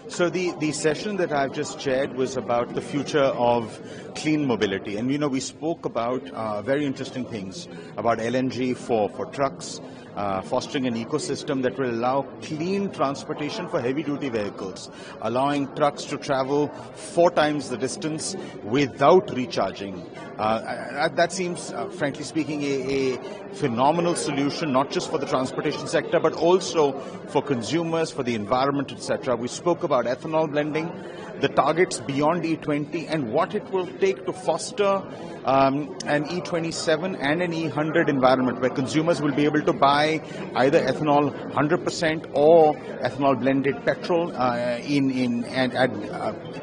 So the session that I've just chaired was about the future of clean mobility. And, we spoke about very interesting things about LNG for trucks, fostering an ecosystem that will allow clean transportation for heavy-duty vehicles, allowing trucks to travel 4 times the distance without recharging. That seems, frankly speaking, a phenomenal solution, not just for the transportation sector, but also for consumers, for the environment, etc. We spoke about ethanol blending, the targets beyond E20, and what it will take to foster an E27 and an E100 environment where consumers will be able to buy either ethanol 100% or ethanol blended petrol at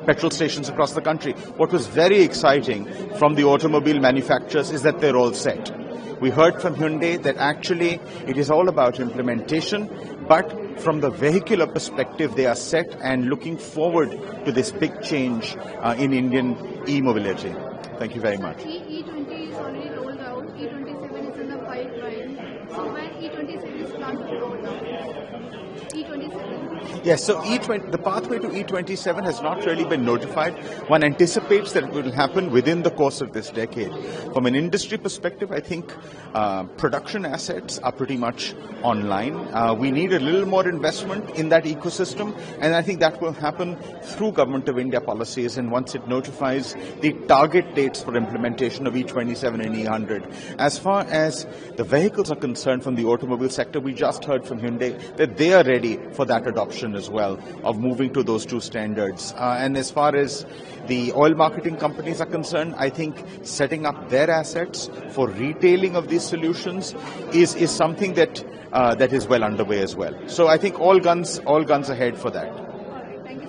petrol stations across the country. What was very exciting from the automobile manufacturers is that they're all set. We heard from Hyundai that actually it is all about implementation, but from the vehicular perspective, they are set and looking forward to this big change in Indian e-mobility. Thank you very much. E20 is already rolled out. E27 is in the pipeline. So when E27 is planned to be rolled out? E27? Yes, so the pathway to E27 has not really been notified. One anticipates that it will happen within the course of this decade. From an industry perspective, I think production assets are pretty much online. We need a little more investment in that ecosystem, and I think that will happen through Government of India policies, and once it notifies the target dates for implementation of E27 and E100. As far as the vehicles are concerned from the automobile sector, we just heard from Hyundai that they are ready for that adoption as well, of moving to those 2 standards. And as far as the oil marketing companies are concerned, I think setting up their assets for retailing of these solutions is something that is well underway as well. So I think all guns ahead for that.